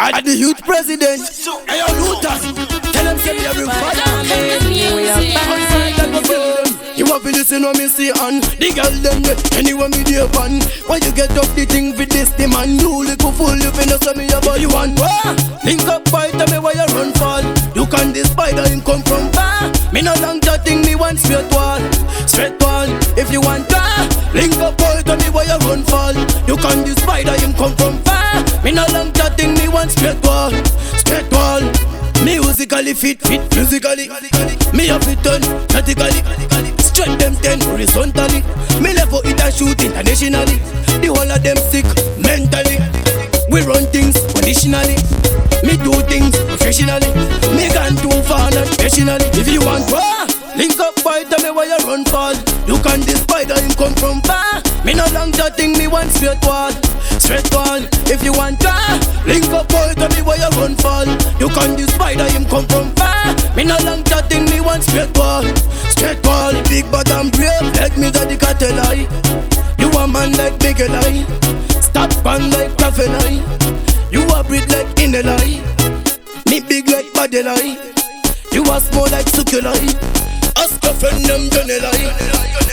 I the youth president. Hey, yo, Lucas, tell them say every you want to listen when me say and the girl them anywhere me dey pan. Why you get up the thing for this the man? You little fool, you finna say me about you want. Link up fight, tell me why you run fall. You can this spider him come from far. Me no long chatting, me want straight wall. Straight wall, if you want link up boy, tell me why you run fall. You can this spider him come from far. Me no long chatting, me want straight wall. Straight wall. Musically fit, musically. Me a fit done, vertically. Strength them 10 horizontally. Me level it and shoot internationally. The whole of them sick mentally. We run things conditionally. Me do things professionally. Me gone too far not passionally. If you want war, link up boy, tell me why you run fall. You can this spider him come from far. Me no long chatting, me want straight wall. Straight wall, if you want link up boy, tell me why you run fall. You can this spider him come from far. Me no long chatting, me want straight wall. Straight wall, big but I'm brave, like me that the cattle eye. You a man like big lie. Stop pan like coffee eye. You a breed like in the lie. Me big like body lie. You a small like succulai. Ask a friend them Johnny lie.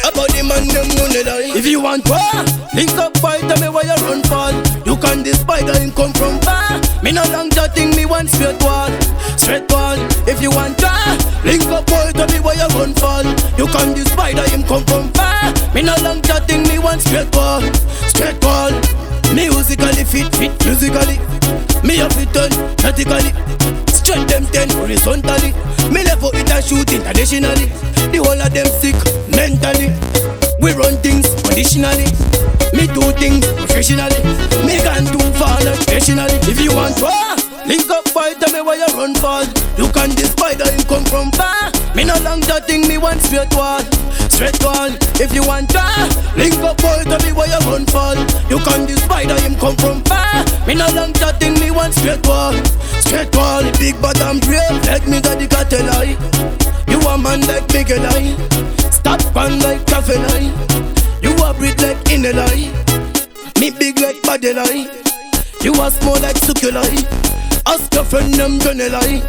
About the man them money lie. If you want war, link up fight, tell me why you run fall. You can this spider him come from far. Me no long chatting, me want straight wall. Straight wall, if you want link up boy, tell me why you run fall. You can this spider him come from far. Me no long chatting, me want straight wall. Straight wall. Musically fit, musically. Me a fit done, vertically. Strength them 10 horizontally. Me level it and shoot internationally. The whole of them sick mentally. We run things conditionally. Me do things professionally. Me gone too far not passionally. If you want war, link up fight, tell me why you run fall. You can this spider him come from far. Me no long chatting, me want straight wall. Straight wall, if you want link up boy, tell me why you run fall. You can this spider him come from far. Me no long chatting, me want straight wall. Straight wall, big but I'm brave, like me that the cattle eye. You a man like big lie. Stop pan like coffee lie. You a breed like in the lie. Me big like body lie. You a small like succulai. Ask a friend them Johnny lie.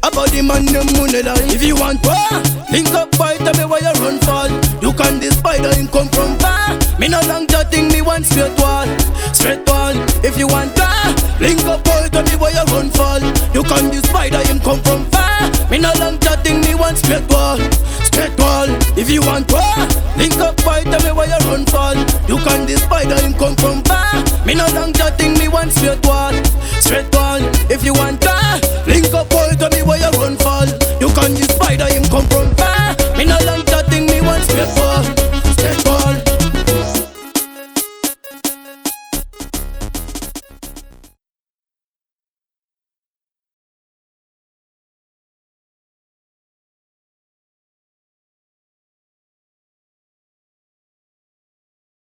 About the man them money lie. If you want war, link up fight, tell me why you run fall. You can this spider him come from far. Me no long chatting, me want straight wall. Straight wall, if you want link up boy, tell me why you run fall. You can this spider him come from far. Me no long chatting, me want straight wall. Straight wall, if you want war, link up fight, tell me why you run fall. You can this spider him come from far. Me no long chatting, me want straight wall.